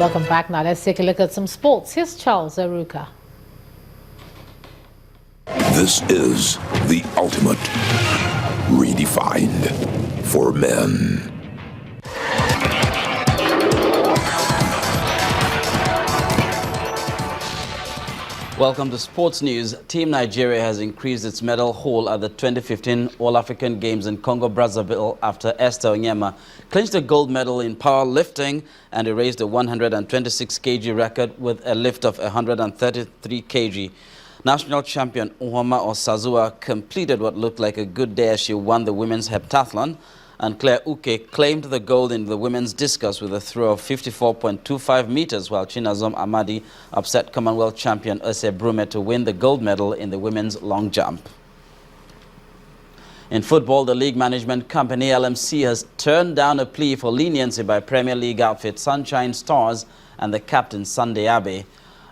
Welcome back. Now let's take a look at some sports. Here's Charles Aruka. This is the ultimate redefined for men. Welcome to Sports News. Team Nigeria has increased its medal haul at the 2015 All-African Games in Congo-Brazzaville after Esther Onyema clinched a gold medal in powerlifting and erased a 126 kg record with a lift of 133 kg. National champion Uhoma Osazua completed what looked like a good day as she won the women's heptathlon, and Claire Uke claimed the gold in the women's discus with a throw of 54.25 meters, while Chinazom Amadi upset Commonwealth champion Ose Brume to win the gold medal in the women's long jump. In football, the league management company LMC has turned down a plea for leniency by Premier League outfit Sunshine Stars and the captain Sunday Abe.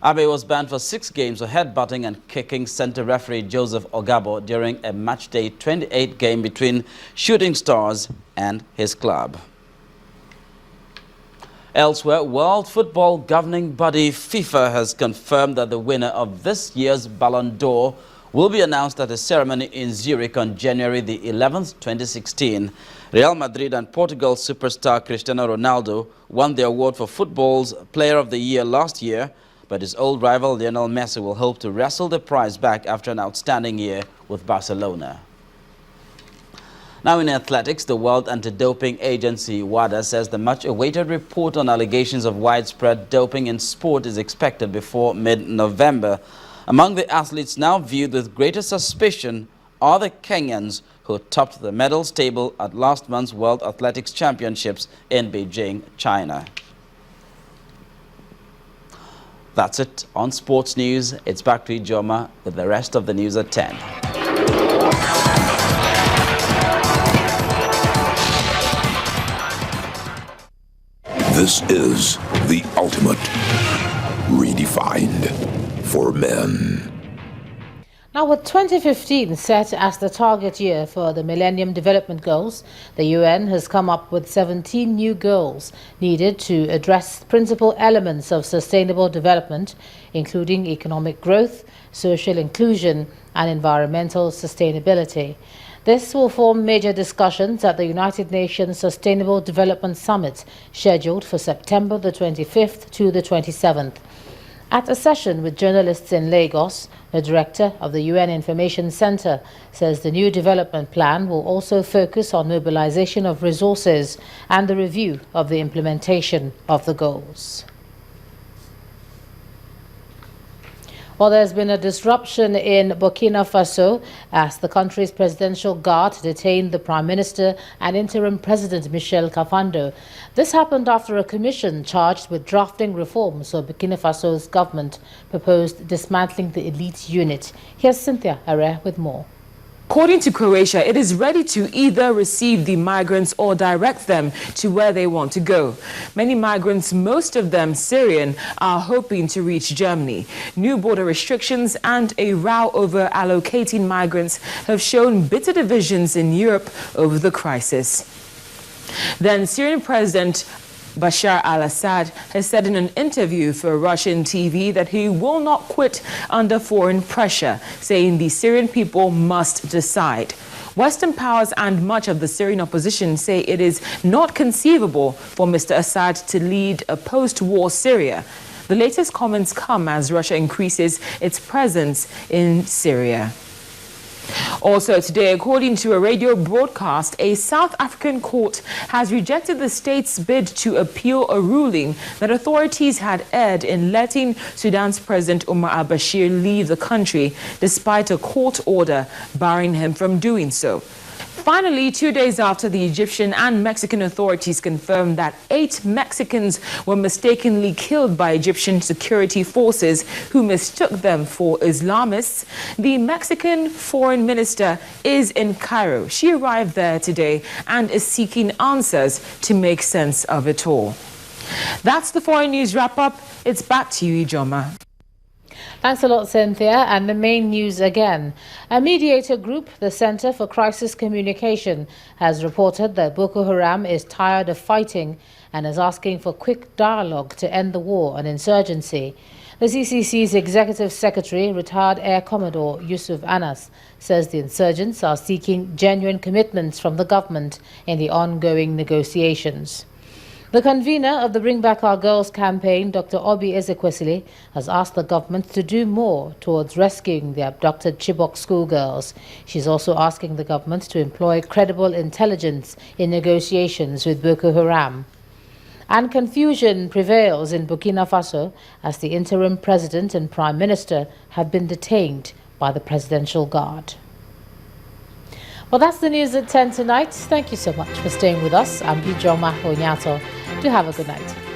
Abe was banned for 6 games for headbutting and kicking centre referee Joseph Ogabo during a matchday 28 game between Shooting Stars and his club. Elsewhere, World Football Governing Body FIFA has confirmed that the winner of this year's Ballon d'Or will be announced at a ceremony in Zurich on January the 11th, 2016. Real Madrid and Portugal superstar Cristiano Ronaldo won the award for football's Player of the Year last year, but his old rival Lionel Messi will hope to wrestle the prize back after an outstanding year with Barcelona. Now in athletics, the World Anti-Doping Agency, WADA, says the much-awaited report on allegations of widespread doping in sport is expected before mid-November. Among the athletes now viewed with greater suspicion are the Kenyans who topped the medals table at last month's World Athletics Championships in Beijing, China. That's it on Sports News. It's back to Ijoma with the rest of the news at 10. This is the ultimate redefined for men. Now, with 2015 set as the target year for the Millennium Development Goals, the UN has come up with 17 new goals needed to address principal elements of sustainable development, including economic growth, social inclusion, and environmental sustainability. This will form major discussions at the United Nations Sustainable Development Summit, scheduled for September the 25th to the 27th. At a session with journalists in Lagos, the director of the UN Information Center says the new development plan will also focus on mobilization of resources and the review of the implementation of the goals. Well, there's been a disruption in Burkina Faso as the country's presidential guard detained the Prime Minister and interim President Michel Kafando. This happened after a commission charged with drafting reforms for Burkina Faso's government proposed dismantling the elite unit. Here's Cynthia Are with more. According to Croatia, it is ready to either receive the migrants or direct them to where they want to go. Many migrants, most of them Syrian, are hoping to reach Germany. New border restrictions and a row over allocating migrants have shown bitter divisions in Europe over the crisis. Then Syrian President Bashar al-Assad has said in an interview for Russian TV that he will not quit under foreign pressure, saying the Syrian people must decide. Western powers and much of the Syrian opposition say it is not conceivable for Mr. Assad to lead a post-war Syria. The latest comments come as Russia increases its presence in Syria. Also today, according to a radio broadcast, a South African court has rejected the state's bid to appeal a ruling that authorities had erred in letting Sudan's President Omar al-Bashir leave the country, despite a court order barring him from doing so. Finally, 2 days after the Egyptian and Mexican authorities confirmed that 8 Mexicans were mistakenly killed by Egyptian security forces who mistook them for Islamists, the Mexican foreign minister is in Cairo. She arrived there today and is seeking answers to make sense of it all. That's the foreign news wrap-up. It's back to you, Ijoma. Thanks a lot, Cynthia. And the main news again. A mediator group, the Center for Crisis Communication, has reported that Boko Haram is tired of fighting and is asking for quick dialogue to end the war on insurgency. The CCC's Executive Secretary, retired Air Commodore Yusuf Anas, says the insurgents are seeking genuine commitments from the government in the ongoing negotiations. The convener of the Bring Back Our Girls campaign, Dr. Obi Ezekwesili, has asked the government to do more towards rescuing the abducted Chibok schoolgirls. She's also asking the government to employ credible intelligence in negotiations with Boko Haram. And confusion prevails in Burkina Faso as the interim president and prime minister have been detained by the Presidential Guard. Well, that's the news at 10 tonight. Thank you so much for staying with us. I'm Bijoma Onyato. Do have a good night.